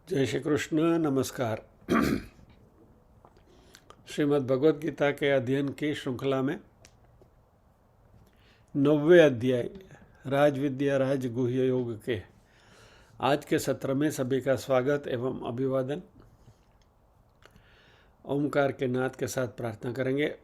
जय श्री कृष्ण। नमस्कार। श्रीमद् भगवद गीता के अध्ययन की श्रृंखला में 90वें अध्याय राजविद्या राजगुह्य योग के आज के सत्र में सभी का स्वागत एवं अभिवादन। ओमकार के नाद के साथ प्रार्थना करेंगे।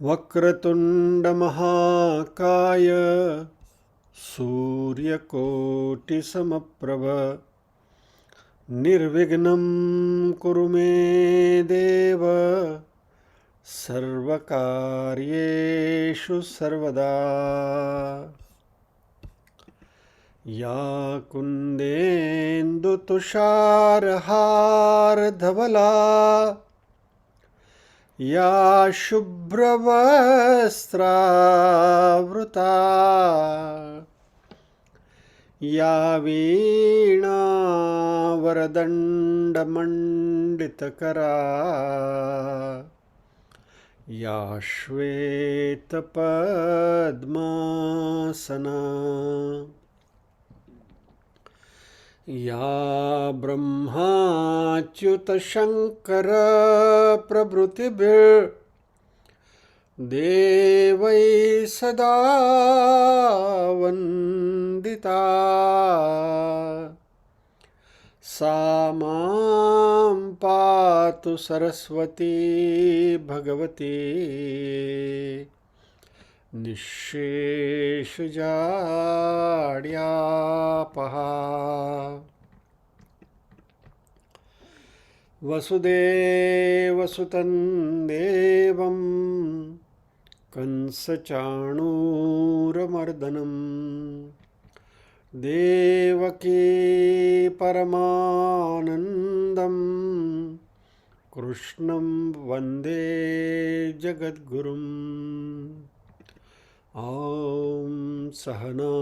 वक्रतुंड महाकाय सूर्यकोटिसमप्रभ निर्विघ्नं कुरु मे देव सर्वकार्येषु सर्वदा। या कुन्देन्दुतुषारहारधवला या शुभ्रवस्त्रावृता या वीणावरदण्डमण्डितकरा या श्वेतपद्मासना या ब्रह्माच्युतशङ्करप्रभृतिभिर्देवैः सदा वन्दिता। सा मां पातु सरस्वती भगवती निःशेषजाड्यापहा। वसुदेवसुतं देवं कंसचाणूरमर्दनं देवकी परमानन्दं कृष्णं वन्दे जगद्गुरुम्। ॐ सहना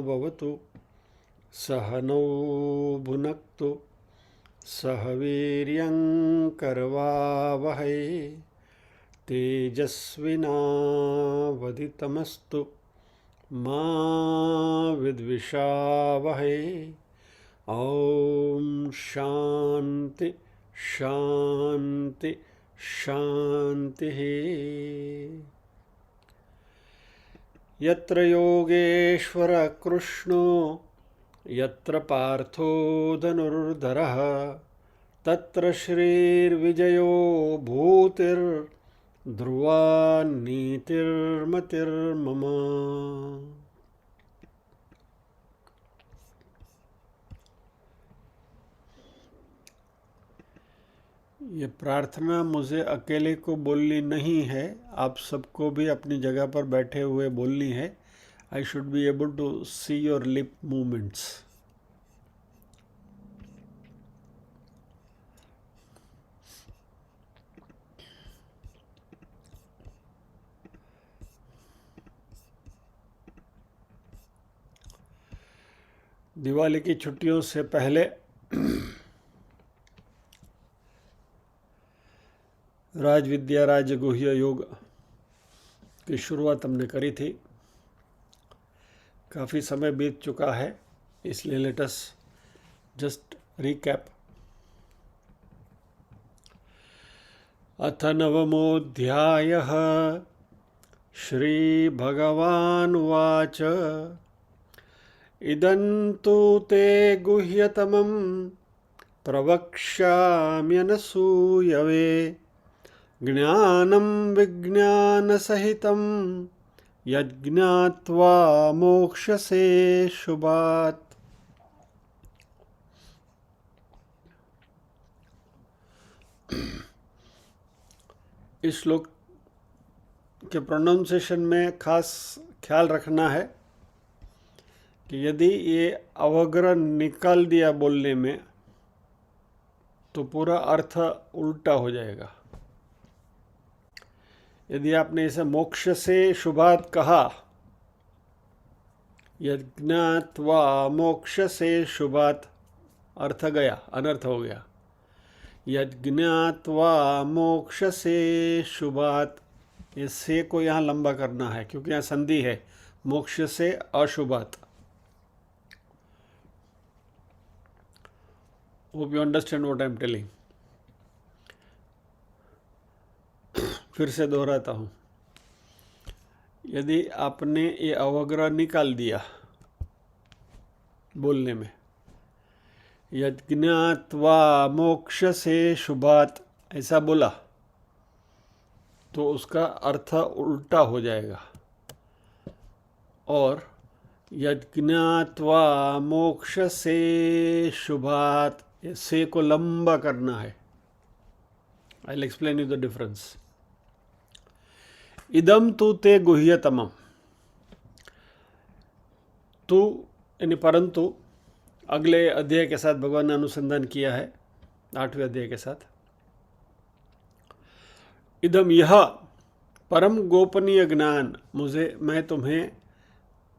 भवतु सहनौ भुनक्तु सह वीर्यङ्करवावहै तेजस्विनावधितमस्तु मा विद्विषावहै। ॐ शान्ति शान्ति शान्तिः। यत्र योगेश्वर कृष्णो यत्र पार्थो धनुर्धरः तत्र श्रीर्विजयो भूतिर्ध्रुवा नीतिर्मतिर्मम। ये प्रार्थना मुझे अकेले को बोलनी नहीं है, आप सबको भी अपनी जगह पर बैठे हुए बोलनी है। I should be able to see your lip movements. Diwali की छुट्टियों से पहले राजविद्या राजगुह्य योग की शुरुआत हमने करी थी। काफ़ी समय बीत चुका है, इसलिए लेट अस जस्ट रिकैप। अथ नवमोऽध्यायः। श्रीभगवानुवाच इदं तु ते गुह्यतमं प्रवक्ष्याम्यनसूयवे ज्ञानं विज्ञानसहितं यज्ञात्वा मोक्षसे शुभात्। इस श्लोक के प्रोनाउंसिएशन में खास ख्याल रखना है कि यदि ये अवग्रह निकाल दिया बोलने में तो पूरा अर्थ उल्टा हो जाएगा। यदि आपने इसे मोक्ष से शुभात कहा, यज्ञात्वा मोक्ष से शुभात, अर्थ गया, अनर्थ हो गया। यज्ञात्वा मोक्ष से शुभात, ये से को यहाँ लंबा करना है क्योंकि यहाँ संधि है, मोक्ष से अशुभात। Hope you understand what I am telling. फिर से दोहराता हूँ, यदि आपने ये अवग्रह निकाल दिया बोलने में, यज्ञात्वा मोक्ष से शुभात ऐसा बोला, तो उसका अर्थ उल्टा हो जाएगा। और यज्ञात्वा मोक्ष से शुभात, से को लंबा करना है। I will explain you the difference. इदम तु ते गुह्यतमम, तू यानी परंतु अगले अध्याय के साथ भगवान ने अनुसंधान किया है, 8वें अध्याय के साथ। इदम यह परम गोपनीय ज्ञान, मैं तुम्हें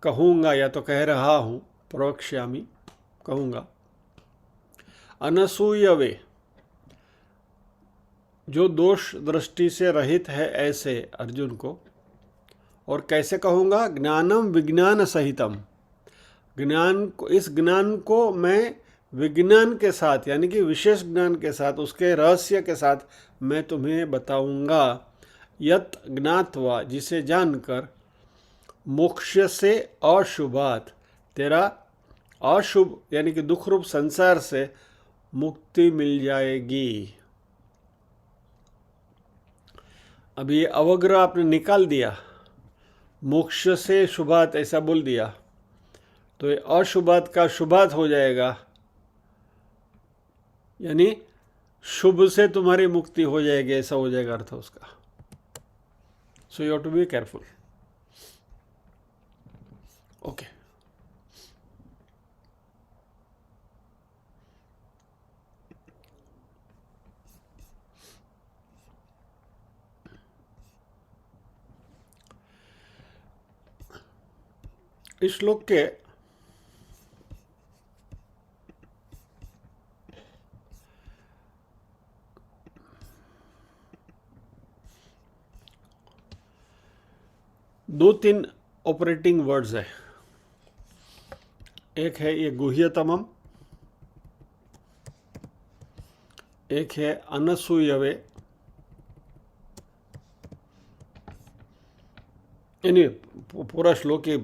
कहूँगा या तो कह रहा हूँ, प्रवक्ष्यामि कहूँगा, अनसूयवे जो दोष दृष्टि से रहित है ऐसे अर्जुन को। और कैसे कहूँगा? ज्ञानम विज्ञान सहितम, ज्ञान को, इस ज्ञान को मैं विज्ञान के साथ यानी कि विशेष ज्ञान के साथ, उसके रहस्य के साथ मैं तुम्हें बताऊंगा। यत ज्ञात्वा, जिसे जानकर, मोक्ष से अशुभात, तेरा अशुभ यानी कि दुख रूप संसार से मुक्ति मिल जाएगी। अब ये अवग्रह आपने निकाल दिया, मोक्ष से शुभात ऐसा बोल दिया, तो ये अशुभात का शुभात हो जाएगा, यानी शुभ से तुम्हारी मुक्ति हो जाएगी, ऐसा हो जाएगा अर्थ उसका। So you have to be careful. Okay, इस श्लोक के दो तीन ऑपरेटिंग वर्ड्स है। एक है ये गुह्यतमम, एक है अनसूयवे। यानी पूरा श्लोक ही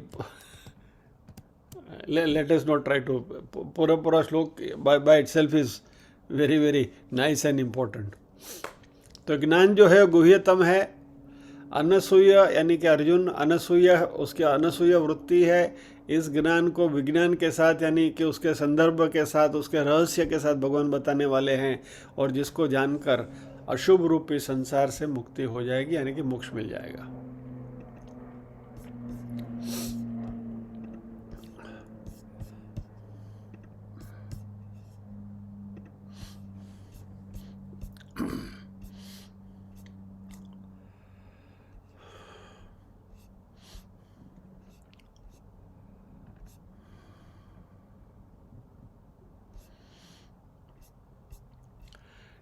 let us not try to, पूरा श्लोक by itself is very very nice and important। तो ज्ञान जो है गुह्यतम है, अनसूय यानी कि अर्जुन अनसूय, उसकी अनसूय वृत्ति है। इस ज्ञान को विज्ञान के साथ यानी कि उसके संदर्भ के साथ, उसके रहस्य के साथ भगवान बताने वाले हैं, और जिसको जानकर अशुभ रूपी संसार से मुक्ति हो जाएगी, यानी कि मोक्ष मिल जाएगा।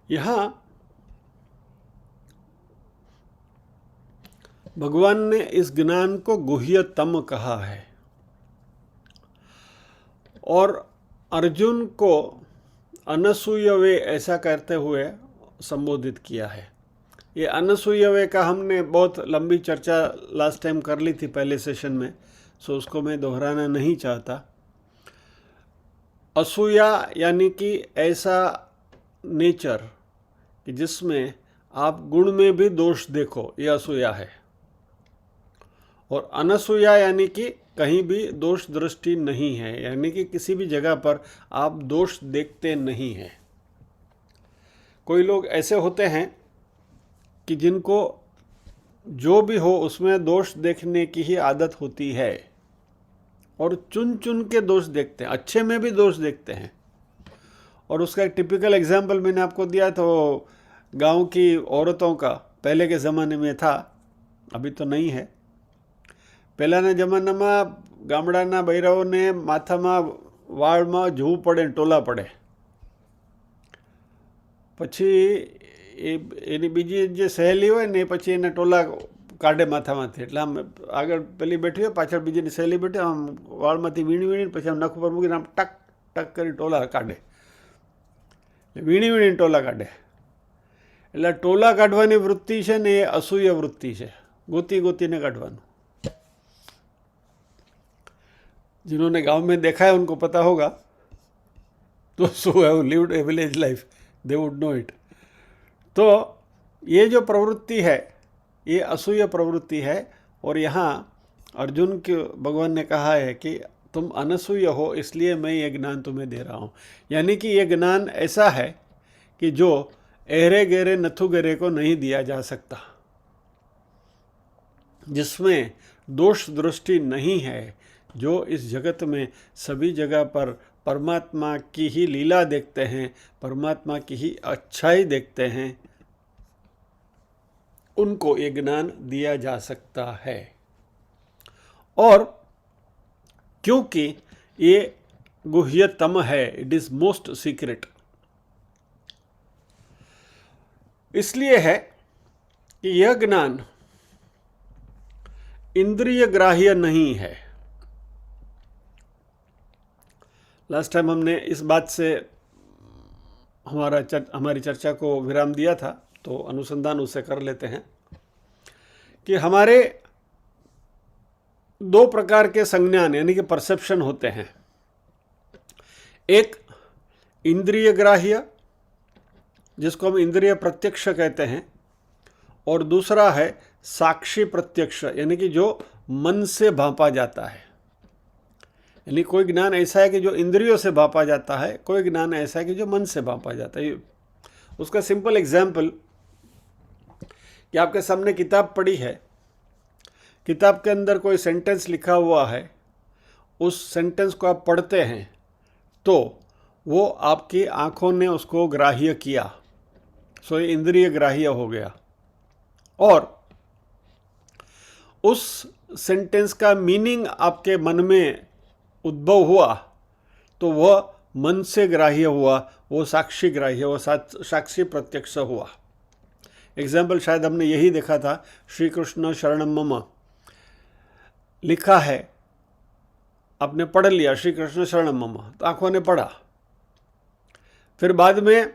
यहाँ भगवान ने इस ज्ञान को गुह्यतम कहा है और अर्जुन को अनसूयवे ऐसा करते हुए संबोधित किया है। ये अनसूयवे का हमने बहुत लंबी चर्चा लास्ट टाइम कर ली थी पहले सेशन में, सो उसको मैं दोहराना नहीं चाहता। असूया यानी कि ऐसा नेचर कि जिसमें आप गुण में भी दोष देखो, ये असूया है। और अनसूया यानी कि कहीं भी दोष दृष्टि नहीं है, यानी कि किसी भी जगह पर आप दोष देखते नहीं हैं। कोई लोग ऐसे होते हैं कि जिनको जो भी हो उसमें दोष देखने की ही आदत होती है और चुन चुन के दोष देखते हैं, अच्छे में भी दोष देखते हैं। और उसका एक टिपिकल एग्जाम्पल मैंने आपको दिया, तो गांव की औरतों का पहले के ज़माने में था, अभी तो नहीं है। પહેલાંના જમાનામાં ગામડાના બૈરાઓને માથામાં વાળમાં જવું પડે, ટોલા પડે. પછી એની બીજી જે સહેલી હોય ને એ પછી એને ટોલા કાઢે માથામાંથી. એટલે આમ આગળ પેલી બેઠી હોય, પાછળ બીજીની સહેલી બેઠી, આમ વાળમાંથી વીણી વીણીને પછી આમ નખ ઉપર મૂકીને આમ ટક ટક કરી ટોલા કાઢે. વીણી વીણીને ટોલા કાઢે. એટલે ટોલા કાઢવાની વૃત્તિ છે ને એ અસૂય વૃત્તિ છે, ગોતી ગોતીને કાઢવાનું. जिन्होंने गांव में देखा है उनको पता होगा, तो so have lived A village life, they would know it. तो ये जो प्रवृत्ति है ये असूय प्रवृत्ति है. और यहाँ अर्जुन के भगवान ने कहा है कि तुम अनसूय हो इसलिए मैं ये ज्ञान तुम्हें दे रहा हूँ. यानी कि ये ज्ञान ऐसा है कि जो एहरे गहरे नथु गहरे को नहीं दिया जा सकता, जिसमें दोष दृष्टि नहीं है, जो इस जगत में सभी जगह पर परमात्मा की ही लीला देखते हैं, परमात्मा की ही अच्छाई देखते हैं, उनको ये ज्ञान दिया जा सकता है. और क्योंकि ये गुह्यतम है, इट इज मोस्ट सीक्रेट, इसलिए है कि यह ज्ञान इंद्रिय ग्राह्य नहीं है. लास्ट टाइम हमने इस बात से हमारी चर्चा को विराम दिया था, तो अनुसंधान उससे कर लेते हैं कि हमारे दो प्रकार के संज्ञान यानी कि परसेप्शन होते हैं. एक इंद्रिय ग्राह्य, जिसको हम इंद्रिय प्रत्यक्ष कहते हैं, और दूसरा है साक्षी प्रत्यक्ष, यानी कि जो मन से भांपा जाता है. यानी कोई ज्ञान ऐसा है कि जो इंद्रियों से भांपा जाता है, कोई ज्ञान ऐसा है कि जो मन से भांपा जाता है. उसका सिंपल एग्जाम्पल कि आपके सामने किताब पड़ी है, किताब के अंदर कोई सेंटेंस लिखा हुआ है, उस सेंटेंस को आप पढ़ते हैं तो वो आपकी आँखों ने उसको ग्राह्य किया, सो ये इंद्रिय ग्राह्य हो गया. और उस सेंटेंस का मीनिंग आपके मन में उद्भव हुआ तो वह मन से ग्राह्य हुआ, वो साक्षी ग्राह्य, वो साक्षी प्रत्यक्ष हुआ. एग्जाम्पल शायद हमने यही देखा था, श्री कृष्ण शरणम मम लिखा है, आपने पढ़ लिया श्री कृष्ण शरणम मम, तो आंखों ने पढ़ा. फिर बाद में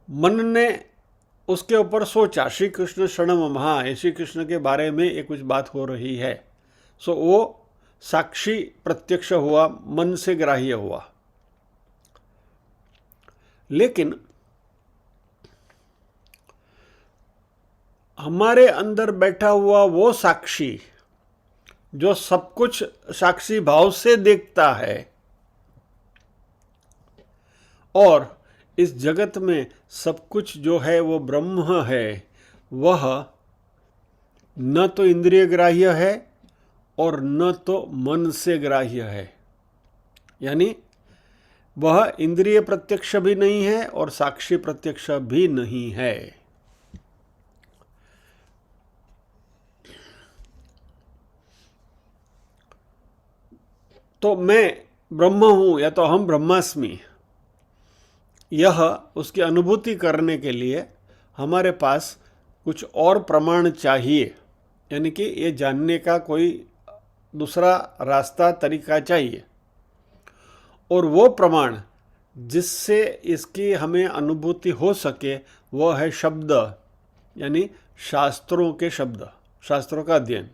मन ने उसके ऊपर सोचा, श्री कृष्ण शरणम मम, हाँ श्री कृष्ण के बारे में ये कुछ बात हो रही है, सो वो साक्षी प्रत्यक्ष हुआ, मन से ग्राह्य हुआ. लेकिन हमारे अंदर बैठा हुआ वो साक्षी जो सब कुछ साक्षी भाव से देखता है और इस जगत में सब कुछ जो है वो ब्रह्म है, वह न तो इंद्रिय ग्राह्य है और न तो मन से ग्राह्य है. यानी वह इंद्रिय प्रत्यक्ष भी नहीं है और साक्षी प्रत्यक्ष भी नहीं है. तो मैं ब्रह्म हूं या तो हम ब्रह्मास्मि, यह उसकी अनुभूति करने के लिए हमारे पास कुछ और प्रमाण चाहिए. यानी कि ये जानने का कोई दूसरा रास्ता, तरीका चाहिए. और वो प्रमाण जिससे इसकी हमें अनुभूति हो सके वह है शब्द, यानी शास्त्रों के शब्द, शास्त्रों का अध्ययन.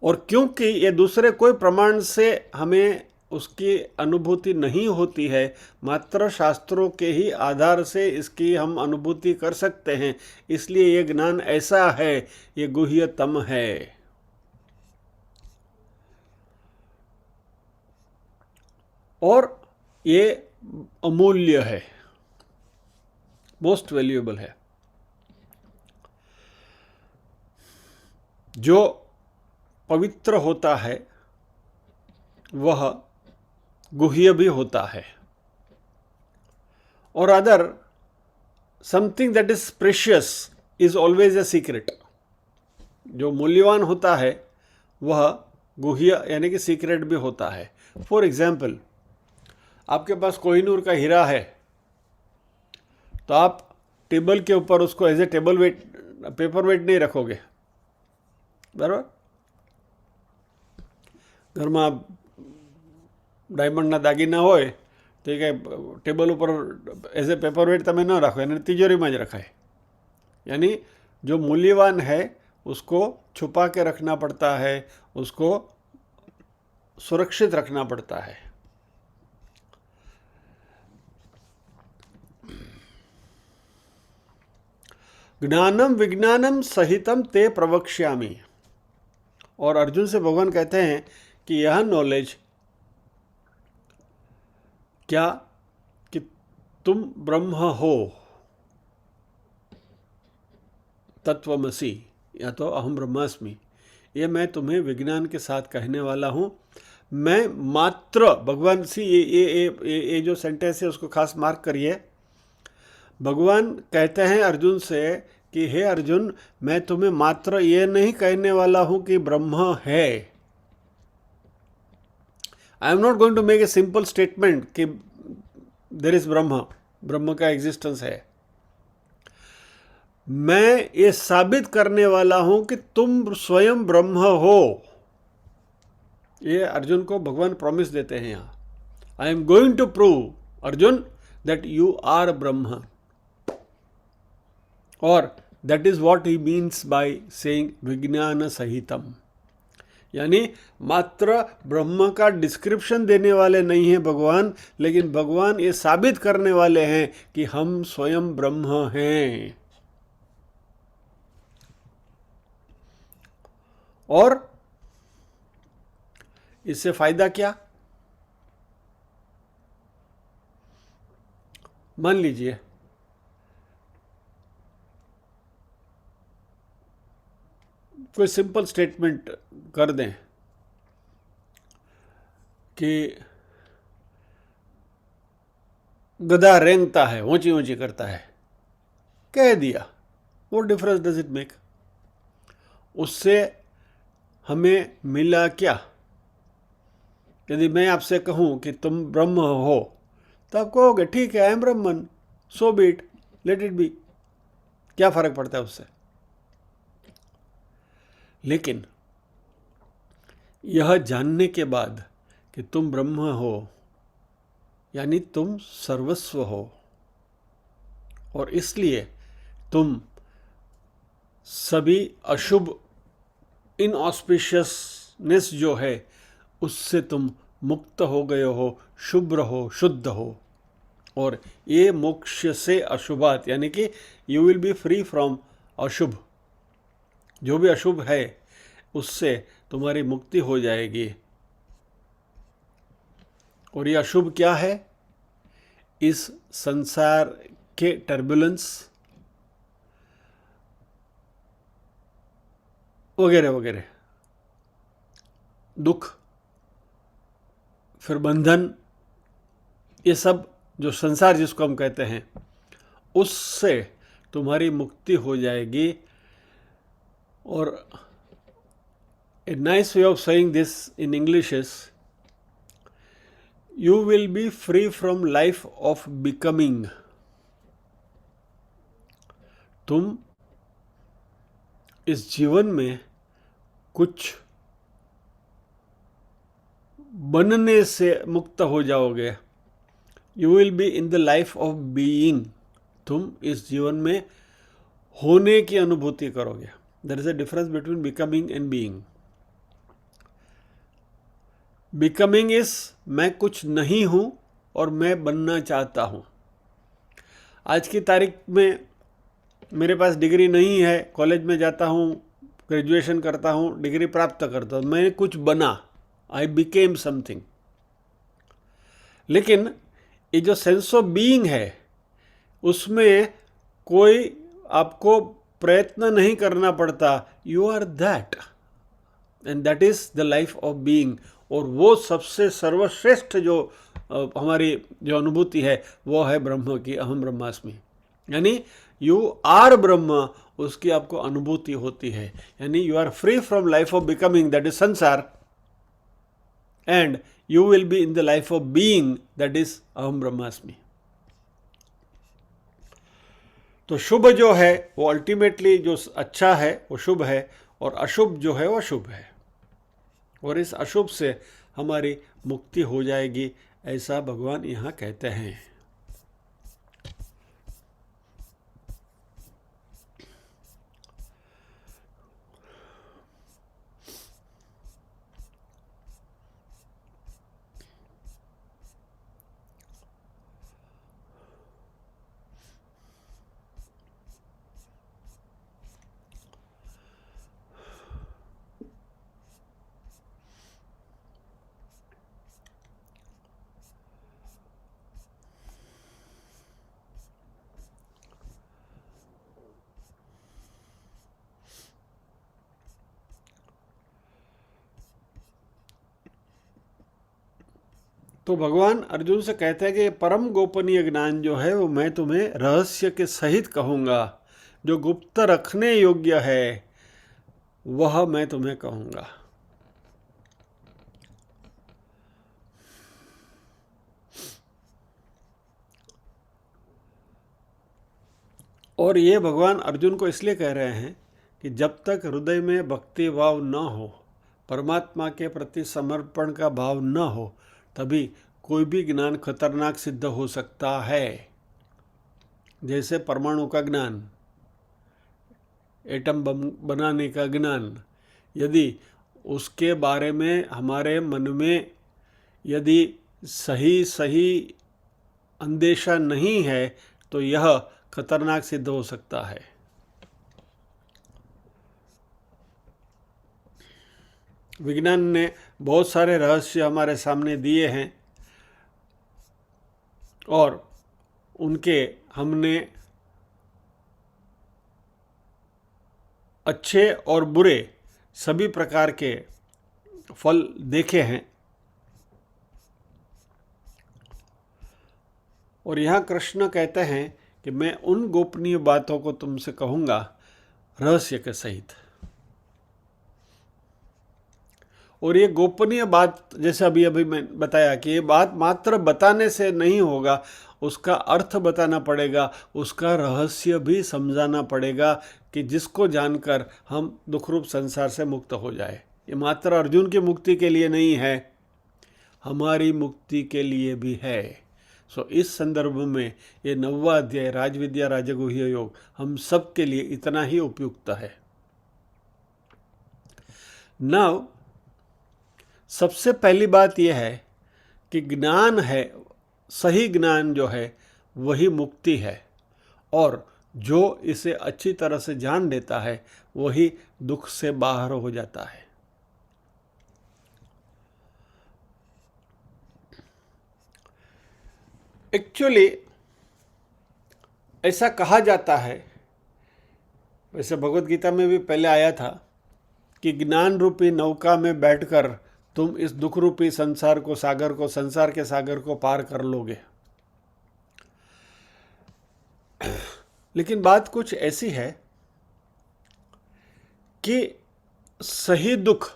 और क्योंकि ये दूसरे कोई प्रमाण से हमें उसकी अनुभूति नहीं होती है, मात्र शास्त्रों के ही आधार से इसकी हम अनुभूति कर सकते हैं। इसलिए ये ज्ञान ऐसा है, ये गुह्यतम है। और ये अमूल्य है, मोस्ट वैल्यूएबल है। जो पवित्र होता है वह गुह्य भी होता है। और other something that is precious is always a secret. जो मूल्यवान होता है वह गुह्य यानी कि सीक्रेट भी होता है। फॉर एग्जाम्पल, आपके पास कोहिनूर का हीरा है, तो आप टेबल के ऊपर उसको as a table weight, paper weight नहीं रखोगे, बराबर। ઘરમાં ડાયમંડના દાગીના હોય તો એ કાંઈ ટેબલ ઉપર એઝ એ પેપર વેટ તમે ન રાખો, એને तिजोरी में જ रखाए। यानी जो मूल्यवान है उसको छुपा के रखना पड़ता है, उसको सुरक्षित रखना पड़ता है। ज्ञानम विज्ञानम सहितम ते प्रवक्ष्यामि। और अर्जुन से भगवान कहते हैं कि यह नॉलेज क्या कि तुम ब्रह्म हो, तत्वमसि, या तो अहम ब्रह्मास्मि, ये मैं तुम्हें विज्ञान के साथ कहने वाला हूँ। मैं मात्र, भगवान सी ये जो सेंटेंस है उसको खास मार्क करिए। भगवान कहते हैं अर्जुन से कि हे अर्जुन, मैं तुम्हें मात्र ये नहीं कहने वाला हूँ कि ब्रह्म है। I am not going to make a simple statement कि देयर इज ब्रह्म, ब्रह्म का एग्जिस्टेंस है। मैं ये साबित करने वाला हूं कि तुम स्वयं ब्रह्म हो। ये अर्जुन को भगवान प्रॉमिस देते हैं यहां। I am going to prove Arjun that you are Brahman. और that is what he means by saying विज्ञान सहितम। यानी मात्र ब्रह्म का डिस्क्रिप्शन देने वाले नहीं हैं भगवान, लेकिन भगवान ये साबित करने वाले हैं कि हम स्वयं ब्रह्म हैं। और इससे फायदा क्या? मान लीजिए कोई सिंपल स्टेटमेंट कर दें कि गधा रेंगता है, ऊंची ऊंची करता है, कह दिया। What difference does it make? उससे हमें मिला क्या? यदि मैं आपसे कहूं कि तुम ब्रह्म हो, तो आप कहोगे ठीक है, I M Brahman, so B it, let it be. क्या फर्क पड़ता है उससे? लेकिन यह जानने के बाद कि तुम ब्रह्म हो, यानी तुम सर्वस्व हो, और इसलिए तुम सभी अशुभ, इनऑस्पिशियसनेस जो है उससे तुम मुक्त हो गए हो, शुभ्र हो, शुद्ध हो। और ये मोक्ष से अशुभात, यानी कि you will B free from अशुभ। जो भी अशुभ है उससे तुम्हारी मुक्ति हो जाएगी। और ये अशुभ क्या है? इस संसार के टर्बुलेंस वगैरह वगैरह, दुख, फिर बंधन, ये सब जो संसार जिसको हम कहते हैं, उससे तुम्हारी मुक्ति हो जाएगी। और a nice way of saying this in English is, you will be free from life of becoming. तुम इस जीवन में कुछ बनने से मुक्त हो जाओगे। You will be in the life of being. तुम इस जीवन में होने की अनुभूति करोगे। There is a difference between becoming and being. Becoming is मैं कुछ नहीं हूँ और मैं बनना चाहता हूँ। आज की तारीख में मेरे पास डिग्री नहीं है, कॉलेज में जाता हूँ, ग्रेजुएशन करता हूँ, डिग्री प्राप्त करता हूँ, मैं कुछ बना, आई बिकेम समथिंग। लेकिन ये जो सेंस ऑफ बीइंग है उसमें कोई आपको प्रयत्न नहीं करना पड़ता, you are that and that is the life of being. और वो सबसे सर्वश्रेष्ठ जो हमारी जो अनुभूति है वो है ब्रह्म की, अहम ब्रह्मास्मि, यानी यू आर ब्रह्म, उसकी आपको अनुभूति होती है। यानी you are free from life of becoming that is samsara and you will be in the life of being that is अहम ब्रह्मास्मि। तो शुभ जो है वो अल्टीमेटली जो अच्छा है वो शुभ है, और अशुभ जो है वो अशुभ है, और इस अशुभ से हमारी मुक्ति हो जाएगी, ऐसा भगवान यहाँ कहते हैं। तो भगवान अर्जुन से कहते हैं कि परम गोपनीय ज्ञान जो है वो मैं तुम्हें रहस्य के सहित कहूँगा, जो गुप्त रखने योग्य है वह मैं तुम्हें कहूँगा। और ये भगवान अर्जुन को इसलिए कह रहे हैं कि जब तक हृदय में भक्ति भाव न हो, परमात्मा के प्रति समर्पण का भाव न हो, तभी कोई भी ज्ञान खतरनाक सिद्ध हो सकता है। जैसे परमाणु का ज्ञान, एटम बम बनाने का ज्ञान, यदि उसके बारे में हमारे मन में यदि सही सही अंदेशा नहीं है तो यह खतरनाक सिद्ध हो सकता है। विज्ञान ने बहुत सारे रहस्य हमारे सामने दिए हैं और उनके हमने अच्छे और बुरे सभी प्रकार के फल देखे हैं। और यहाँ कृष्ण कहते हैं कि मैं उन गोपनीय बातों को तुमसे कहूँगा रहस्य के सहित। और ये गोपनीय बात, जैसे अभी मैं बताया कि ये बात मात्र बताने से नहीं होगा, उसका अर्थ बताना पड़ेगा, उसका रहस्य भी समझाना पड़ेगा कि जिसको जानकर हम दुखरूप संसार से मुक्त हो जाए। ये मात्र अर्जुन की मुक्ति के लिए नहीं है, हमारी मुक्ति के लिए भी है। सो इस संदर्भ में ये 9वां अध्याय राजविद्या राजगुह्य योग हम सब के लिए इतना ही उपयुक्त है। नाउ सबसे पहली बात यह है कि ज्ञान है, सही ज्ञान जो है वही मुक्ति है, और जो इसे अच्छी तरह से जान लेता है वही दुख से बाहर हो जाता है। एक्चुअली ऐसा कहा जाता है, वैसे भगवत गीता में भी पहले आया था कि ज्ञान रूपी नौका में बैठकर तुम इस दुख रूपी संसार के सागर को पार कर लोगे। लेकिन बात कुछ ऐसी है कि सही दुख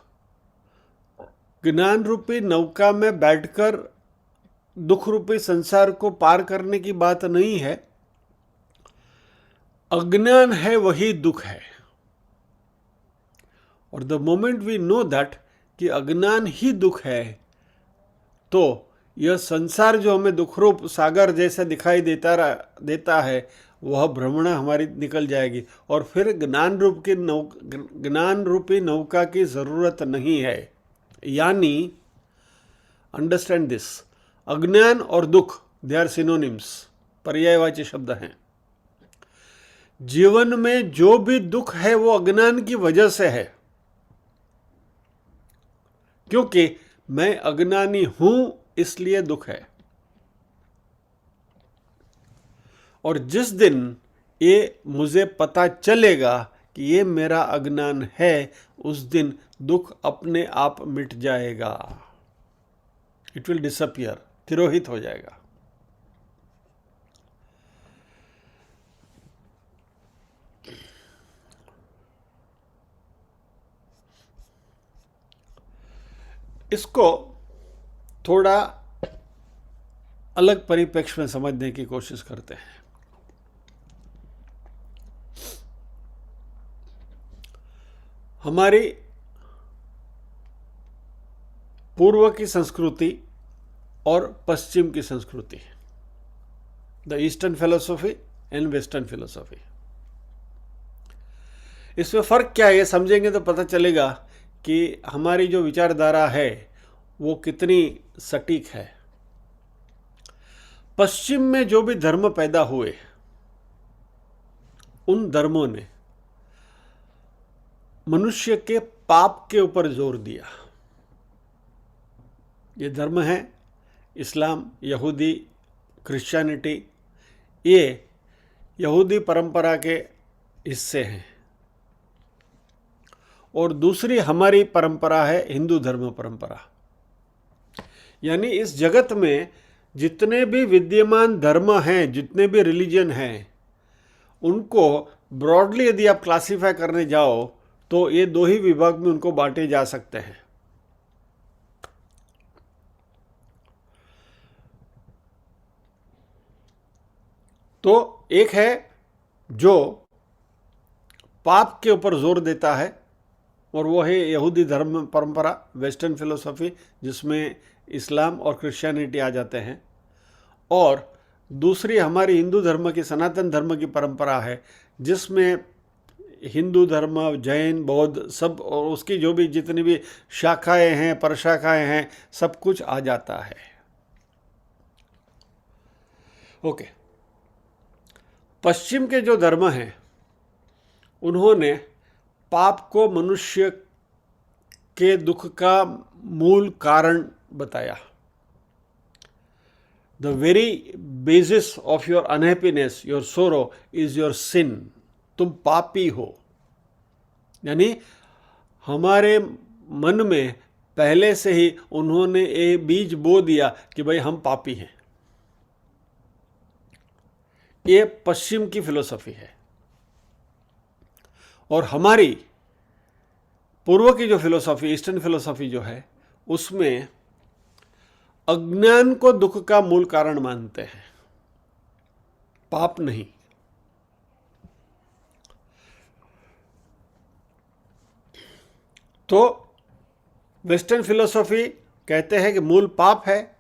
ज्ञान रूपी नौका में बैठकर दुख रूपी संसार को पार करने की बात नहीं है, अज्ञान है वही दुख है। और the moment we know that कि अज्ञान ही दुख है, तो यह संसार जो हमें दुखरूप सागर जैसे दिखाई देता है वह भ्रमण हमारी निकल जाएगी, और फिर ज्ञान रूपी नौका की ज़रूरत नहीं है। यानी अंडरस्टैंड दिस। अज्ञान और दुख दे आर सिनोनिम्स, पर्यायवाची शब्द हैं। जीवन में जो भी दुख है वो अज्ञान की वजह से है, क्योंकि मैं अज्ञानी हूं इसलिए दुख है। और जिस दिन ये मुझे पता चलेगा कि ये मेरा अज्ञान है, उस दिन दुख अपने आप मिट जाएगा। इट विल डिसअपियर, तिरोहित हो जाएगा। इसको थोड़ा अलग परिप्रेक्ष्य में समझने की कोशिश करते हैं। हमारी पूर्व की संस्कृति और पश्चिम की संस्कृति, the eastern philosophy and western philosophy, इसमें फर्क क्या है ये समझेंगे तो पता चलेगा कि हमारी जो विचारधारा है वो कितनी सटीक है। पश्चिम में जो भी धर्म पैदा हुए, उन धर्मों ने मनुष्य के पाप के ऊपर जोर दिया। ये धर्म है इस्लाम, यहूदी, क्रिश्चियनिटी, ये यहूदी परंपरा के हिस्से हैं। और दूसरी हमारी परंपरा है हिंदू धर्म परंपरा। यानी इस जगत में जितने भी विद्यमान धर्म हैं, जितने भी रिलीजन हैं, उनको ब्रॉडली यदि आप क्लासिफाई करने जाओ तो ये दो ही विभाग में उनको बांटे जा सकते हैं। तो एक है जो पाप के ऊपर जोर देता है, और वो है यहूदी धर्म परंपरा, वेस्टर्न फिलोसॉफी, जिसमें इस्लाम और क्रिश्चियनिटी आ जाते हैं। और दूसरी हमारी हिंदू धर्म की, सनातन धर्म की परंपरा है, जिसमें हिंदू धर्म, जैन, बौद्ध सब, और उसकी जो भी जितनी भी शाखाएं हैं, परशाखाएं हैं, सब कुछ आ जाता है। ओके। पश्चिम के जो धर्म हैं, उन्होंने पाप को मनुष्य के दुख का मूल कारण बताया। The very basis of your unhappiness, your सोरो, इज योर सिन। तुम पापी हो। यानी हमारे मन में पहले से ही उन्होंने ये बीज बो दिया कि भाई हम पापी हैं। ये पश्चिम की फिलोसफी है। और हमारी पूर्व की जो फिलोसॉफी, ईस्टर्न फिलोसॉफी जो है, उसमें अज्ञान को दुख का मूल कारण मानते हैं, पाप नहीं। तो वेस्टर्न फिलोसॉफी कहते हैं कि मूल पाप है,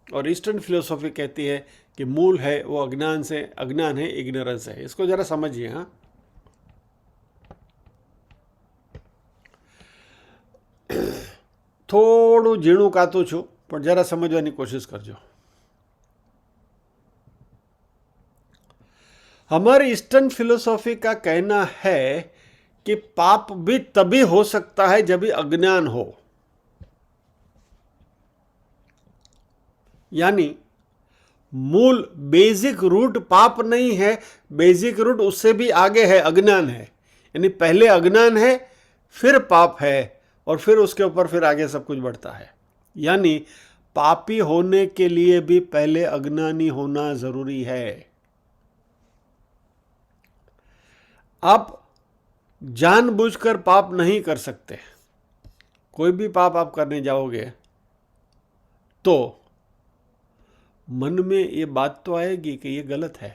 और ईस्टर्न फिलोसॉफी कहती है कि मूल है वो अज्ञान से, अज्ञान है, इग्नोरेंस है। इसको जरा समझिए। हाँ, થોડું ઝીણું કાતું છું, પણ જરા સમજવાની કોશિશ કરજો। हमारी ईस्टर्न फिलोसॉफी का कहना है कि पाप भी तभी हो सकता है जब भी अज्ञान हो। यानी मूल बेसिक रूट पाप नहीं है, बेसिक रूट उससे भी आगे है, अज्ञान है। यानी पहले अज्ञान है, फिर पाप है, और फिर उसके ऊपर फिर आगे सब कुछ बढ़ता है। यानी पापी होने के लिए भी पहले अज्ञानी होना जरूरी है। आप जानबूझकर पाप नहीं कर सकते। कोई भी पाप आप करने जाओगे तो मन में ये बात तो आएगी कि ये गलत है।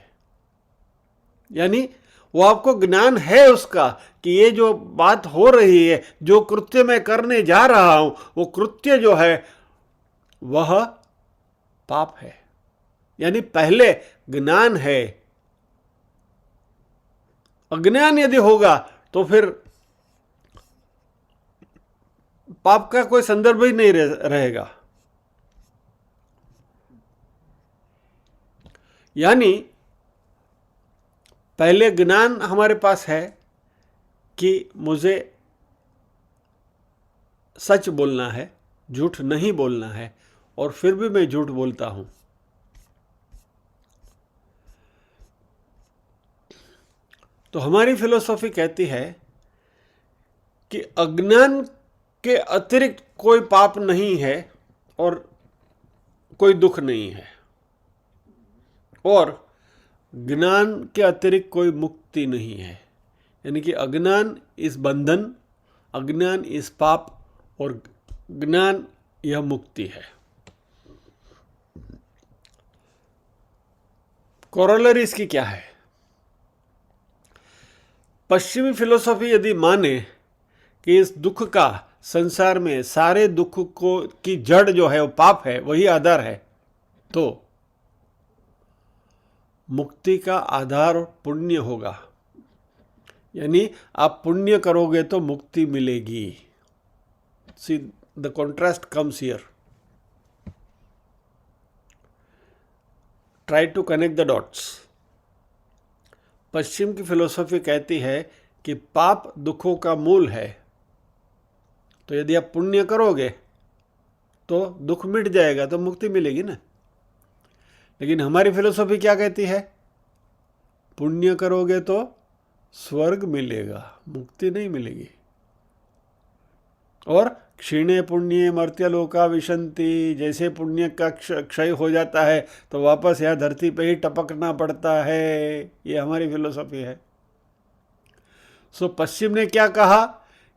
यानी वो आपको ज्ञान है उसका कि ये जो बात हो रही है, जो कृत्य मैं करने जा रहा हूं, वो कृत्य जो है वह पाप है। यानी पहले ज्ञान है। अज्ञान यदि होगा तो फिर पाप का कोई संदर्भ ही नहीं रहेगा। यानी पहले ज्ञान हमारे पास है कि मुझे सच बोलना है, झूठ नहीं बोलना है, और फिर भी मैं झूठ बोलता हूं। तो हमारी फिलोसॉफी कहती है कि अज्ञान के अतिरिक्त कोई पाप नहीं है और कोई दुख नहीं है, और ज्ञान के अतिरिक्त कोई मुक्ति नहीं है। यानी कि अज्ञान इस बंधन, अज्ञान इस पाप, और ज्ञान यह मुक्ति है। कोरोलरी इसकी क्या है? पश्चिमी फिलोसॉफी यदि माने कि इस दुख का, संसार में सारे दुख को की जड़ जो है वो पाप है, वही आधार है, तो मुक्ति का आधार पुण्य होगा। यानी आप पुण्य करोगे तो मुक्ति मिलेगी। See the contrast comes here. Try to connect the dots. पश्चिम की फिलोसॉफी कहती है कि पाप दुखों का मूल है, तो यदि आप पुण्य करोगे तो दुख मिट जाएगा, तो मुक्ति मिलेगी ना। लेकिन हमारी फिलोसॉफी क्या कहती है? पुण्य करोगे तो स्वर्ग मिलेगा, मुक्ति नहीं मिलेगी। और क्षीणे पुण्य मर्त्यलोका विशंति, जैसे पुण्य का क्षय हो जाता है तो वापस यहाँ धरती पे ही टपकना पड़ता है। ये हमारी फिलोसॉफी है। सो पश्चिम ने क्या कहा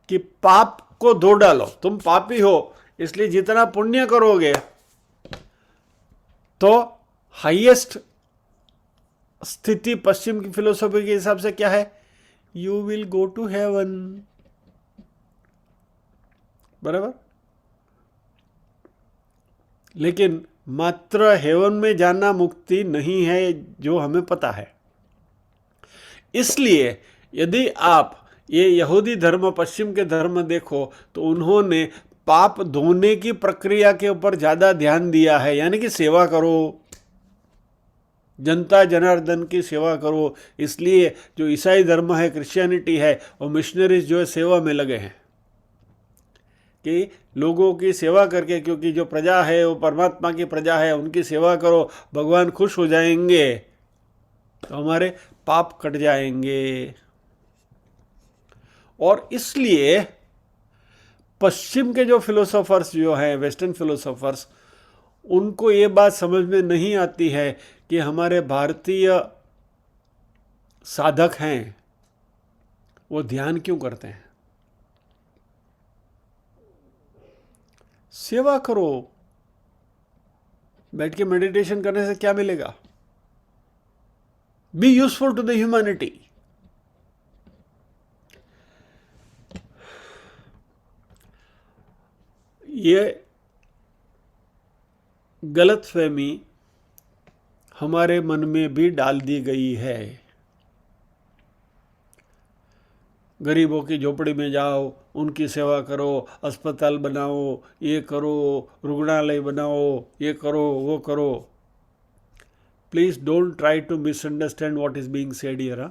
कि पाप को धो डालो, तुम पापी हो, इसलिए जितना पुण्य करोगे तो हाईएस्ट स्थिति पश्चिम की फिलोसॉफी के हिसाब से क्या है? You will go to heaven. बराबर? लेकिन मात्र हेवन में जाना मुक्ति नहीं है, जो हमें पता है। इसलिए यदि आप ये यहूदी धर्म, पश्चिम के धर्म देखो तो उन्होंने पाप धोने की प्रक्रिया के ऊपर ज्यादा ध्यान दिया है। यानी कि सेवा करो, जनता जनार्दन की सेवा करो। इसलिए जो ईसाई धर्म है, क्रिश्चियनिटी है, वो मिशनरीज जो है सेवा में लगे हैं कि लोगों की सेवा करके, क्योंकि जो प्रजा है वो परमात्मा की प्रजा है, उनकी सेवा करो, भगवान खुश हो जाएंगे, तो हमारे पाप कट जाएंगे। और इसलिए पश्चिम के जो फिलोसोफर्स जो हैं, वेस्टर्न फिलोसोफर्स, उनको ये बात समझ में नहीं आती है कि हमारे भारतीय साधक हैं वो ध्यान क्यों करते हैं। सेवा करो, बैठ के मेडिटेशन करने से क्या मिलेगा? Be useful to the humanity. ये गलतफहमी हमारे मन में भी डाल दी गई है। गरीबों की झोपड़ी में जाओ, उनकी सेवा करो, अस्पताल बनाओ, ये करो, रुग्णालय बनाओ, ये करो, वो करो। Please don't try to misunderstand what is being said here.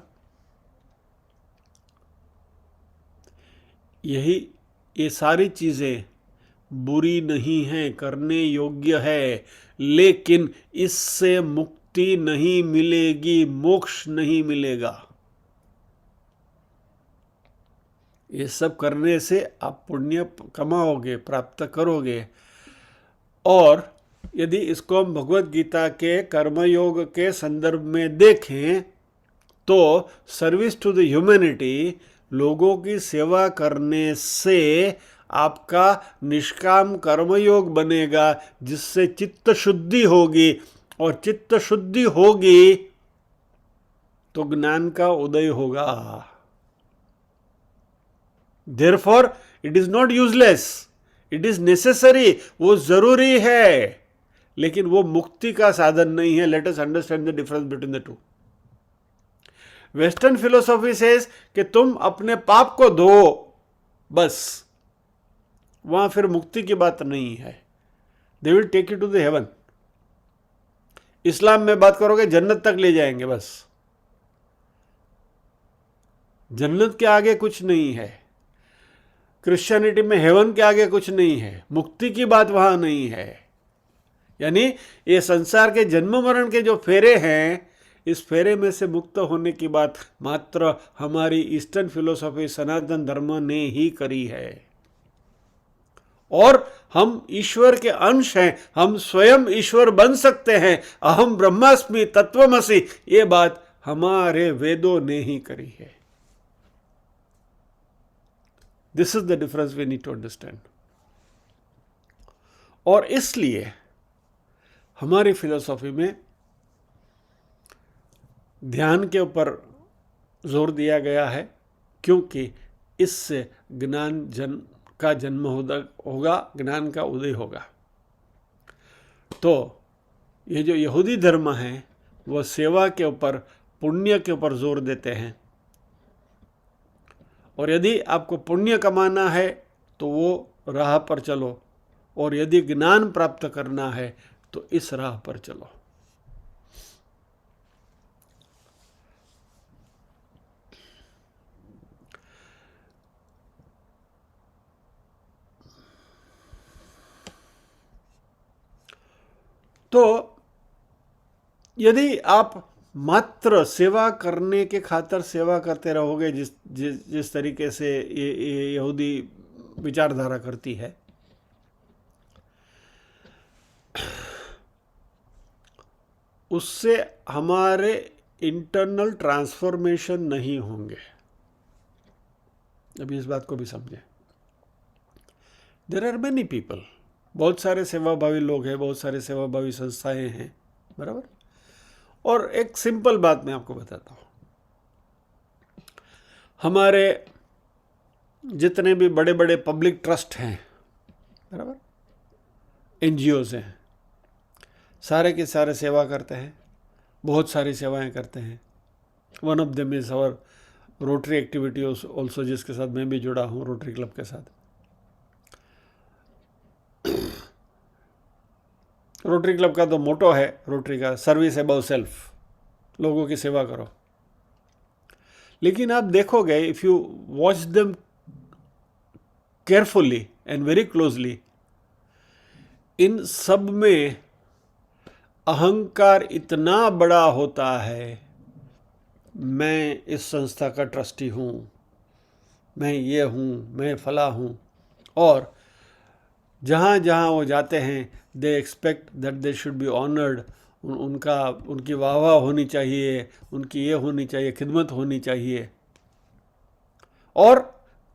ये सारी चीजें बुरी नहीं है, करने योग्य है, लेकिन इससे मुक्ति नहीं मिलेगी, मोक्ष नहीं मिलेगा। ये सब करने से आप पुण्य कमाओगे, प्राप्त करोगे। और यदि इसको हम भगवत गीता के कर्मयोग के संदर्भ में देखें तो सर्विस टू द ह्यूमैनिटी, लोगों की सेवा करने से आपका निष्काम कर्मयोग बनेगा, जिससे चित्त शुद्धि होगी, और चित्त शुद्धि होगी तो ज्ञान का उदय होगा। Therefore, it is not useless, it is necessary, वो जरूरी है, लेकिन वो मुक्ति का साधन नहीं है। Let us understand the difference between the two. Western philosophy says कि तुम अपने पाप को धो, बस, वहां फिर मुक्ति की बात नहीं है। They will take you to the heaven. इस्लाम में बात करोगे जन्नत तक ले जाएंगे, बस जन्नत के आगे कुछ नहीं है। क्रिश्चियनिटी में हेवन के आगे कुछ नहीं है, मुक्ति की बात वहां नहीं है। यानी ये संसार के जन्म मरण के जो फेरे हैं, इस फेरे में से मुक्त होने की बात मात्र हमारी ईस्टर्न फिलोसॉफी सनातन धर्म ने ही करी है। और हम ईश्वर के अंश हैं, हम स्वयं ईश्वर बन सकते हैं। अहम ब्रह्मास्मि तत्वमसि, ये बात हमारे वेदों ने ही करी है। This is the difference we need to understand. और इसलिए हमारी फिलोसॉफी में ध्यान के ऊपर जोर दिया गया है, क्योंकि इससे ज्ञान का जन्म होगा, ज्ञान का उदय होगा। तो ये जो यहूदी धर्म है वो सेवा के ऊपर, पुण्य के ऊपर जोर देते हैं। और यदि आपको पुण्य कमाना है तो वो राह पर चलो, और यदि ज्ञान प्राप्त करना है तो इस राह पर चलो। तो यदि आप मात्र सेवा करने के खातिर सेवा करते रहोगे, जिस तरीके से ये यहूदी विचारधारा करती है, उससे हमारे इंटरनल ट्रांसफॉर्मेशन नहीं होंगे। अभी इस बात को भी समझें। देयर आर मेनी पीपल, बहुत सारे सेवाभावी लोग हैं, बहुत सारे सेवाभावी संस्थाएं हैं, बराबर। और एक सिंपल बात मैं आपको बताता हूँ, हमारे जितने भी बड़े बड़े पब्लिक ट्रस्ट हैं, बराबर, एनजीओज हैं, सारे के सारे सेवा करते हैं, बहुत सारी सेवाएं करते हैं। One of them is our rotary activity also, जिसके साथ मैं भी जुड़ा हूँ, रोटरी क्लब के साथ। रोटरी क्लब का तो मोटो है, रोटरी का, सर्विस अबव सेल्फ, लोगों की सेवा करो। लेकिन आप देखोगे, if you watch them carefully and very closely, इन सब में अहंकार इतना बड़ा होता है, मैं इस संस्था का ट्रस्टी हूँ, मैं ये हूँ, मैं फला हूँ। और जहाँ जहाँ वो जाते हैं, they expect that they should be honoured, उनकी वाह वाह होनी चाहिए, उनकी ये होनी चाहिए, खिदमत होनी चाहिए। और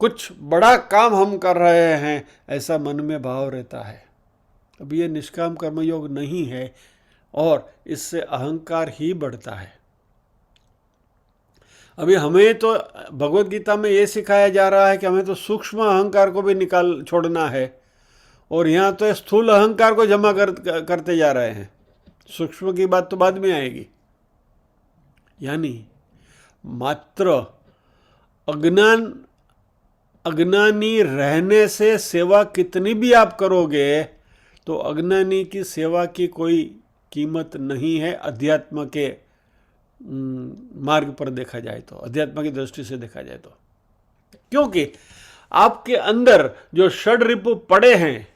कुछ बड़ा काम हम कर रहे हैं, ऐसा मन में भाव रहता है। अब ये निष्काम कर्मयोग नहीं है, और इससे अहंकार ही बढ़ता है। अभी हमें तो भगवत गीता में ये सिखाया जा रहा है कि हमें तो सूक्ष्म अहंकार को भी छोड़ना है, और यहाँ तो स्थूल अहंकार को जमा करते जा रहे हैं। सूक्ष्म की बात तो बाद में आएगी। यानी मात्र अज्ञानी रहने से सेवा कितनी भी आप करोगे, तो अज्ञानी की सेवा की कोई कीमत नहीं है, अध्यात्म के मार्ग पर देखा जाए तो, अध्यात्म की दृष्टि से देखा जाए तो। क्योंकि आपके अंदर जो षड रिपु पड़े हैं,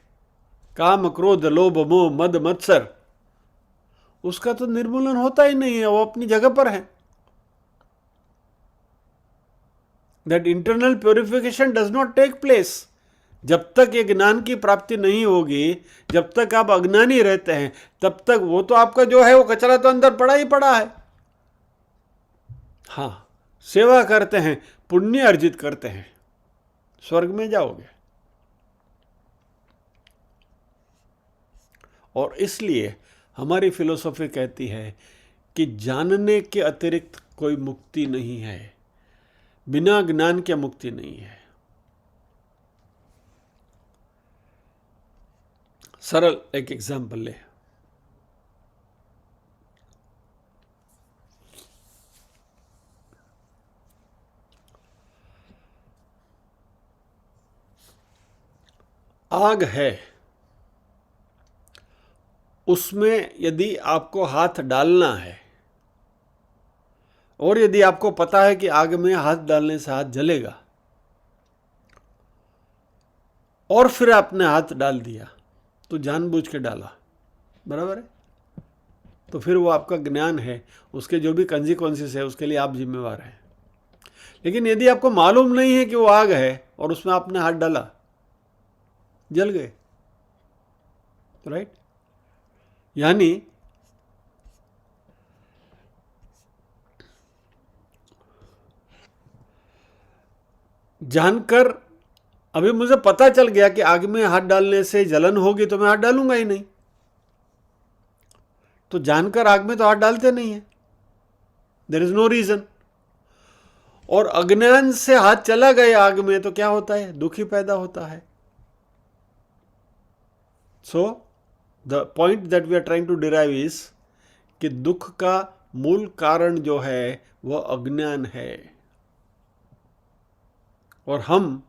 काम क्रोध लोभ मोह मद मत्सर, उसका तो निर्मूलन होता ही नहीं है, वो अपनी जगह पर है। That internal purification does not take place. जब तक ये ज्ञान की प्राप्ति नहीं होगी, जब तक आप अज्ञानी रहते हैं, तब तक वो तो आपका जो है वो कचरा तो अंदर पड़ा ही पड़ा है। हाँ, सेवा करते हैं, पुण्य अर्जित करते हैं, स्वर्ग में जाओगे। और इसलिए हमारी फिलोसॉफी कहती है कि जानने के अतिरिक्त कोई मुक्ति नहीं है, बिना ज्ञान के मुक्ति नहीं है। सरल एक एग्जाम्पल ले, आग है, उसमें यदि आपको हाथ डालना है और यदि आपको पता है कि आग में हाथ डालने से हाथ जलेगा और फिर आपने हाथ डाल दिया तो जानबूझ के डाला, बराबर है, तो फिर वो आपका ज्ञान है, उसके जो भी कंसिक्वेंसेस है उसके लिए आप जिम्मेवार हैं। लेकिन यदि आपको मालूम नहीं है कि वो आग है और उसमें आपने हाथ डाला, जल गए, राइट। यानी जानकर अभी मुझे पता चल गया कि आग में हाथ डालने से जलन होगी तो मैं हाथ डालूंगा ही नहीं, तो जानकर आग में तो हाथ डालते नहीं है, देयर इज नो रीजन। और अज्ञान से हाथ चला गया आग में तो क्या होता है, दुख ही पैदा होता है। So the point that we are trying to derive is कि दुख का मूल कारण जो है वह अज्ञान है, और हम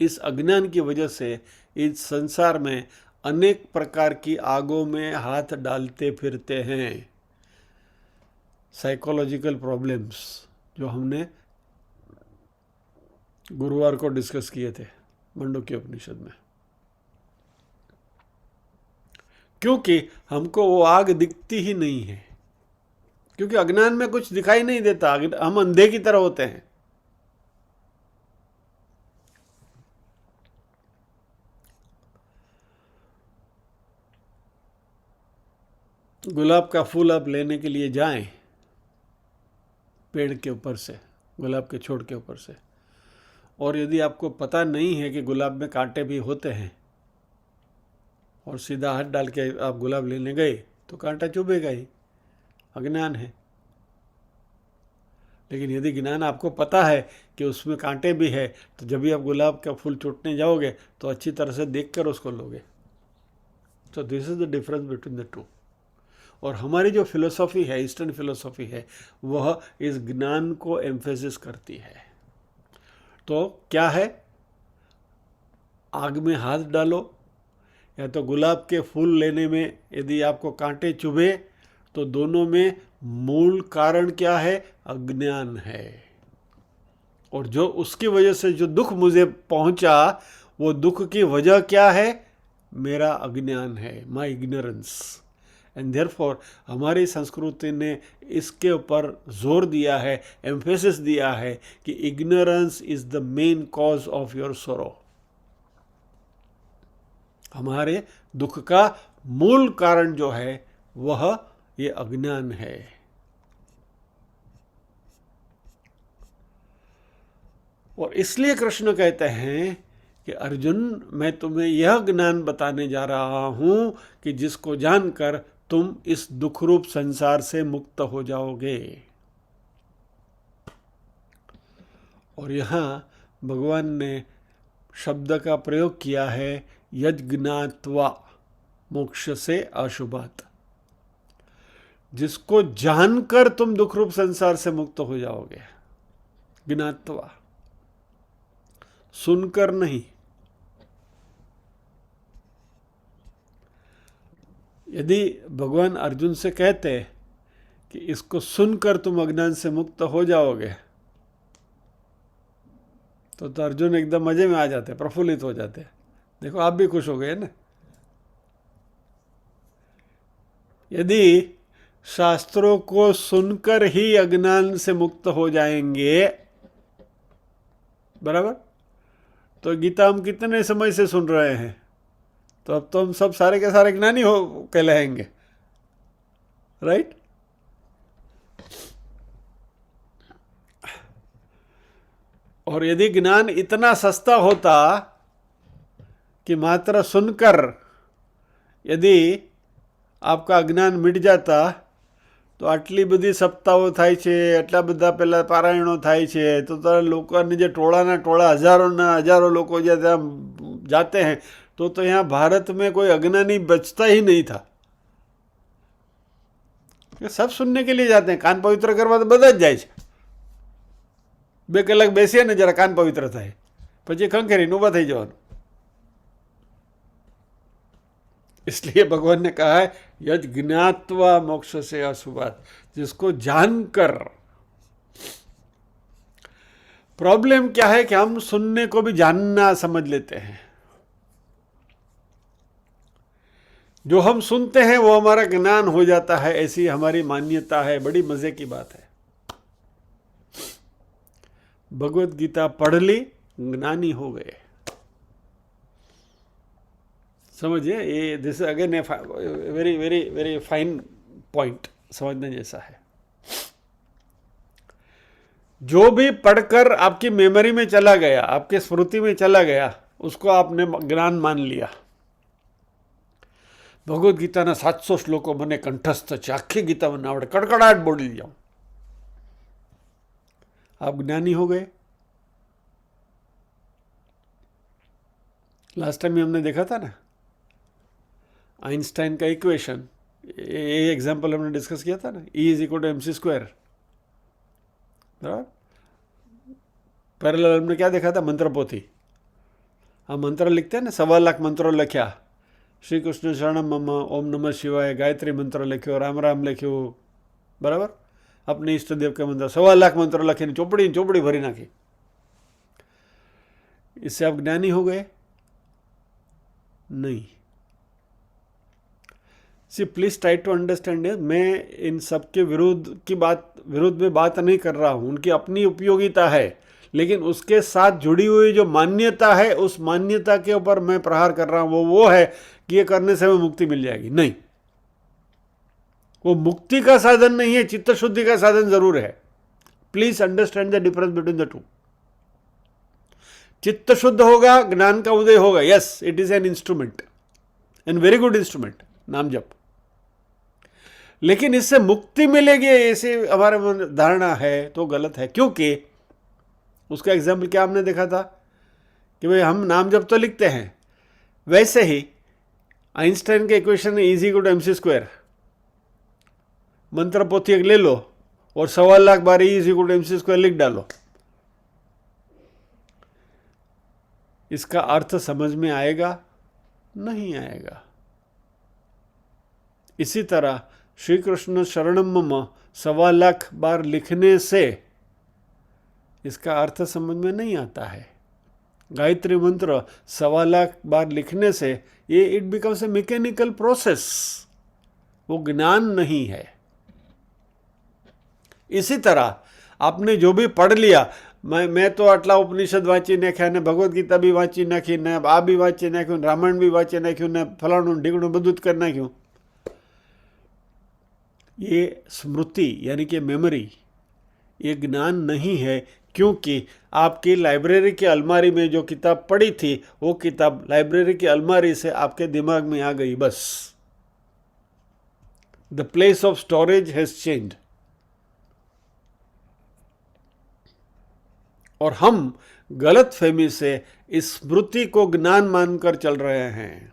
इस अज्ञान की वजह से इस संसार में अनेक प्रकार की आगों में हाथ डालते फिरते हैं। साइकोलॉजिकल प्रॉब्लम्स जो हमने गुरुवार को डिस्कस किए थे मंडूक्य उपनिषद में, क्योंकि हमको वो आग दिखती ही नहीं है, क्योंकि अज्ञान में कुछ दिखाई नहीं देता, हम अंधे की तरह होते हैं। गुलाब का फूल आप लेने के लिए जाएं पेड़ के ऊपर से, गुलाब के छोड़ के ऊपर से, और यदि आपको पता नहीं है कि गुलाब में कांटे भी होते हैं और सीधा हाथ डाल के आप गुलाब लेने गए तो कांटा चुभेगा ही, अज्ञान है। लेकिन यदि ज्ञान आपको पता है कि उसमें कांटे भी है तो जब भी आप गुलाब का फूल चूटने जाओगे तो अच्छी तरह से देखकर उसको लोगे। So this is the difference between the to. और हमारी जो फिलोसॉफी है, ईस्टर्न फिलोसॉफी है, वह इस ज्ञान को एम्फेसिस करती है। तो क्या है, आग में हाथ डालो या तो गुलाब के फूल लेने में यदि आपको कांटे चुभे तो दोनों में मूल कारण क्या है, अज्ञान है। और जो उसकी वजह से जो दुख मुझे पहुंचा वो दुख की वजह क्या है, मेरा अज्ञान है, माई इग्नोरेंस। एंड देयरफॉर हमारी संस्कृति ने इसके ऊपर जोर दिया है, एम्फेसिस दिया है कि ignorance is the main cause of your सोरो। हमारे दुख का मूल कारण जो है वह ये अज्ञान है। और इसलिए कृष्ण कहते हैं कि अर्जुन, मैं तुम्हें यह ज्ञान बताने जा रहा हूं कि जिसको जानकर तुम इस दुख रूप संसार से मुक्त हो जाओगे। और यहां भगवान ने शब्द का प्रयोग किया है, यज्ञात्वा मोक्ष से अशुभात। जिसको जानकर तुम दुख रूप संसार से मुक्त हो जाओगे, ज्ञात्वा, सुनकर नहीं। यदि भगवान अर्जुन से कहते कि इसको सुनकर तुम अज्ञान से मुक्त हो जाओगे तो अर्जुन एकदम मजे में आ जाते, प्रफुल्लित हो जाते। देखो आप भी खुश हो गए ना। यदि शास्त्रों को सुनकर ही अज्ञान से मुक्त हो जाएंगे, बराबर, तो गीता हम कितने समय से सुन रहे हैं, तो अब तो हम सब सारे के सारे ज्ञानी हो कहलाएंगे, राइट। और यदि ज्ञान इतना सस्ता होता कि मात्र सुनकर यदि आपका अज्ञान मिट जाता તો આટલી બધી સપ્તાહો થાય છે, એટલા બધા પહેલાં પારાયણો થાય છે, તો લોકોને જે ટોળાના ટોળા હજારોના હજારો લોકો જે ત્યાં जाते हैं तो यहाँ भारत में कोई अज्ञानी बचता ही नहीं था। सब सुनने के लिए जाते हैं, कान पवित्र करवा तो બધા જ જાય છે। 2 કલાક બેસીએ ને જરા કાન પવિત્ર થાય, પછી ખંખેરીને ઊભા થઈ જવાનું। इसलिए भगवान ने कहा है यद ज्ञात्वा मोक्ष से अशुभात, जिसको जानकर। प्रॉब्लम क्या है कि हम सुनने को भी जानना समझ लेते हैं। जो हम सुनते हैं वो हमारा ज्ञान हो जाता है, ऐसी हमारी मान्यता है। बड़ी मजे की बात है। भगवत गीता पढ़ ली, ज्ञानी हो गए। समझिए, ये this again very very very fine point, समझने जैसा है। जो भी पढ़कर आपकी मेमोरी में चला गया, आपके स्मृति में चला गया, उसको आपने ज्ञान मान लिया। भगवत गीताના 700 શ્લોકો મને કંઠસ્થ છે, આખી ગીતા મને આવડે, કડકડાટ બોલી જાઉં। आप ज्ञानी हो गए। लास्ट टाइम हमने देखा था ना आइंस्टाइन का इक्वेशन, ये एग्जाम्पल हमने डिस्कस किया था ना, E=mc²। बराबर। पैरेलल हमने क्या देखा था, मंत्र पोथी। हम मंत्र लिखते हैं ना, 1.25 लाख मंत्रों लख्या। श्री कृष्ण शरणम मम, ओम नमः शिवाय, गायत्री मंत्र लख्यो, राम राम लख्यो, बराबर। अपने इष्टदेव के मंत्र 1.25 लाख मंत्र लखीने चोपड़ी भरी नाखी। इससे आप ज्ञानी हो गए? नहीं। सी प्लीज ट्राई टू अंडरस्टैंड। मैं इन सब के विरुद्ध में बात नहीं कर रहा हूं। उनकी अपनी उपयोगिता है, लेकिन उसके साथ जुड़ी हुई जो मान्यता है, उस मान्यता के ऊपर मैं प्रहार कर रहा हूं। वो है कि ये करने से हमें मुक्ति मिल जाएगी। नहीं, वो मुक्ति का साधन नहीं है, चित्त शुद्धि का साधन जरूर है। Please understand the difference between the two. चित्त शुद्ध होगा, ज्ञान का उदय होगा। Yes, it is an instrument, an very good instrument, नाम जप। लेकिन इससे मुक्ति मिलेगी ऐसे हमारे मन धारणा है तो गलत है। क्योंकि उसका एग्जाम्पल क्या हमने देखा था कि भाई हम नाम जप तो लिखते हैं, वैसे ही आइंस्टाइन के इक्वेशन E=mc²। मंत्र पोथी एक ले लो और 1.25 लाख बार E=mc² लिख डालो। इसका अर्थ समझ में आएगा? नहीं आएगा। इसी तरह श्री कृष्ण शरणम मम 1.25 लाख बार लिखने से इसका अर्थ समझ में नहीं आता है। गायत्री मंत्र 1.25 लाख बार लिखने से ये it becomes a mechanical process, वो ज्ञान नहीं है। इसी तरह आपने जो भी पढ़ लिया, मैं तो आटला उपनिषद वाँची नाख्या ने, भगवत गीता भी वाँची नाखी ने, आ भी वाँची नाख्यु, रामायण भी वाँची नाख्यु ने, फलाणुं ढीकणुं बधुं ज कर नाख्यु। ये स्मृति यानी कि मेमोरी, ये ज्ञान नहीं है। क्योंकि आपकी लाइब्रेरी की अलमारी में जो किताब पड़ी थी, वो किताब लाइब्रेरी की अलमारी से आपके दिमाग में आ गई, बस। The place of storage has changed. और हम गलत फहमी से इस स्मृति को ज्ञान मानकर चल रहे हैं।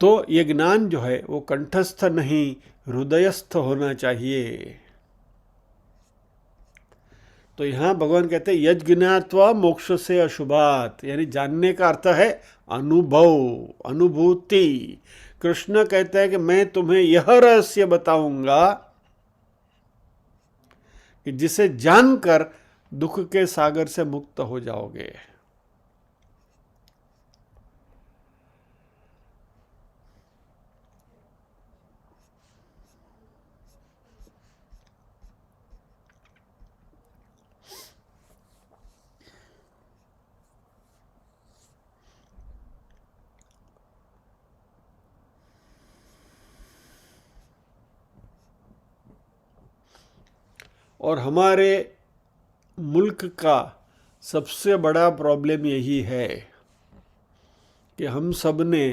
तो ये ज्ञान जो है वो कंठस्थ नहीं, हृदयस्थ होना चाहिए। तो यहां भगवान कहते हैं यज् ज्ञात्वा मोक्ष से अशुभात, यानी जानने का अर्थ है अनुभव, अनुभूति। कृष्ण कहते हैं कि मैं तुम्हें यह रहस्य बताऊंगा कि जिसे जानकर दुख के सागर से मुक्त हो जाओगे। और हमारे मुल्क का सबसे बड़ा प्रॉब्लम यही है कि हम सब ने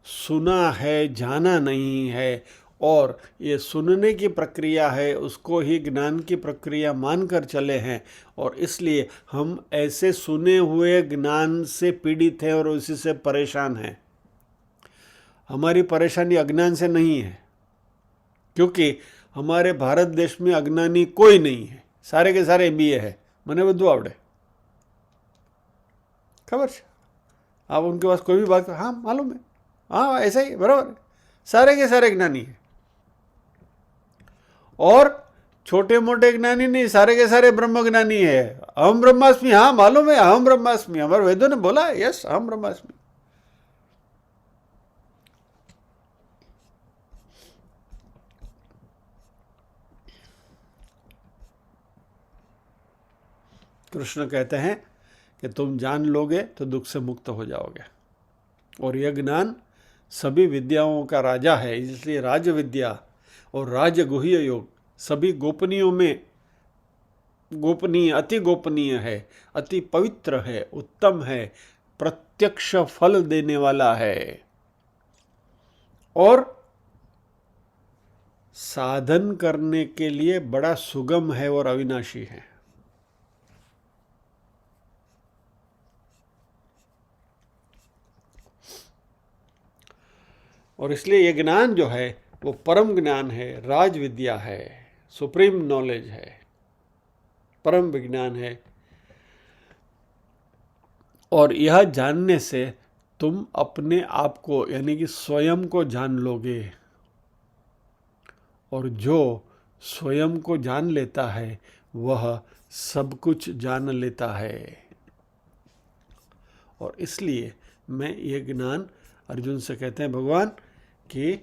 सुना है, जाना नहीं है, और ये सुनने की प्रक्रिया है उसको ही ज्ञान की प्रक्रिया मानकर चले हैं। और इसलिए हम ऐसे सुने हुए ज्ञान से पीड़ित हैं और उसी से परेशान हैं। हमारी परेशानी अज्ञान से नहीं है, क्योंकि हमारे भारत देश में अज्ञानी कोई नहीं है। सारे के सारे MBA है, मने बधु आवड़े। खबर है। आप उनके पास कोई भी बात, हाँ मालूम है, हाँ ऐसा ही बराबर है, सारे के सारे ज्ञानी है। और छोटे मोटे ज्ञानी नहीं, सारे के सारे ब्रह्म ज्ञानी है। अहम ब्रह्मास्मि, हाँ मालूम है अहम ब्रह्मास्मि, हमारे वेदों ने बोला है, यस अहम ब्रह्मास्मि। कृष्ण कहते हैं कि तुम जान लोगे तो दुख से मुक्त हो जाओगे। और यह ज्ञान सभी विद्याओं का राजा है, इसलिए राज विद्या और राजगुह्य योग सभी गोपनीयों में गोपनीय, अति गोपनीय है, अति पवित्र है, उत्तम है, प्रत्यक्ष फल देने वाला है और साधन करने के लिए बड़ा सुगम है और अविनाशी है। और इसलिए ये ज्ञान जो है वो परम ज्ञान है, राज विद्या है, सुप्रीम नॉलेज है, परम विज्ञान है। और यह जानने से तुम अपने आप को यानी कि स्वयं को जान लोगे। और जो स्वयं को जान लेता है वह सब कुछ जान लेता है। और इसलिए मैं ये ज्ञान अर्जुन से कहते हैं भगवान कि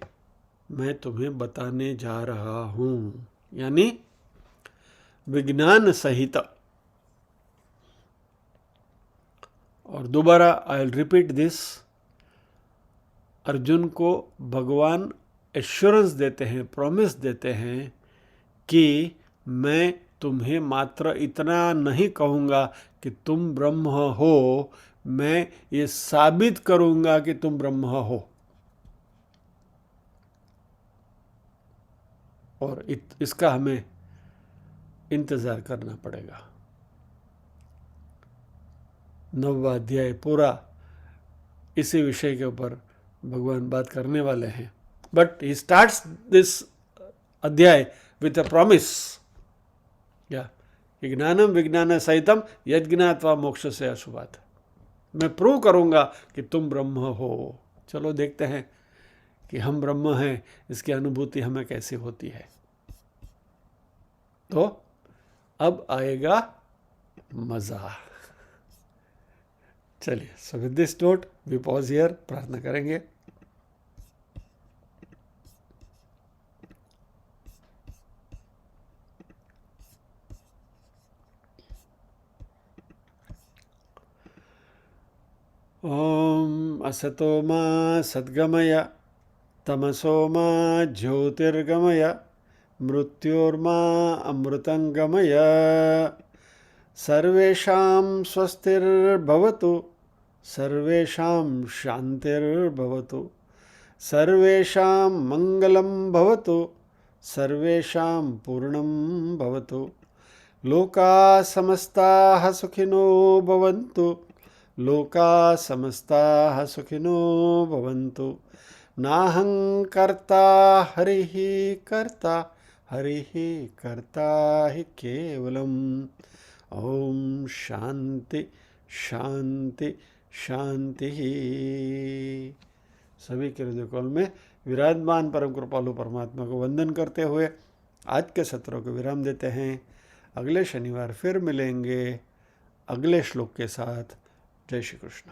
मैं तुम्हें बताने जा रहा हूँ, यानी विज्ञान सहित। और दोबारा I will repeat this, Arjun को भगवान एश्योरेंस देते हैं, प्रॉमिस देते हैं कि मैं तुम्हें मात्र इतना नहीं कहूँगा कि तुम ब्रह्म हो, मैं ये साबित करूँगा कि तुम ब्रह्म हो। और इसका हमें इंतज़ार करना पड़ेगा। 9वां अध्याय पूरा इसी विषय के ऊपर भगवान बात करने वाले हैं। बट ही स्टार्ट्स दिस अध्याय विथ अ प्रॉमिस, या ज्ञानम विज्ञान सहितम यज्ञात्वा मोक्ष से अशुभात। मैं प्रूव करूंगा कि तुम ब्रह्म हो। चलो देखते हैं कि हम ब्रह्म हैं, इसकी अनुभूति हमें कैसे होती है। तो अब आएगा मजा। चलिए, so with this note we pause here, प्रार्थना करेंगे। ओम असतो मा सद्गमय तमसो मा ज्योतिर्गमय मृत्योर्मा अमृतंगमय। सर्वेषां स्वस्तिर्भवतु, सर्वेषां शान्तिर्भवतु, सर्वेषां मंगलं भवतु, सर्वेषां पूर्णं भवतु। लोकाः समस्ताः सुखिनो भवन्तु, लोकाः समस्ताः सुखिनो भवन्तु। नाहं कर्ता हरिः कर्ता, हरिः कर्ता हि केवलम्। ओम शांति शांति शांति। सभी के हृदय कमल में विराजमान परम कृपालु परमात्मा को वंदन करते हुए आज के सत्रों को विराम देते हैं। अगले शनिवार फिर मिलेंगे अगले श्लोक के साथ। जय श्री कृष्ण।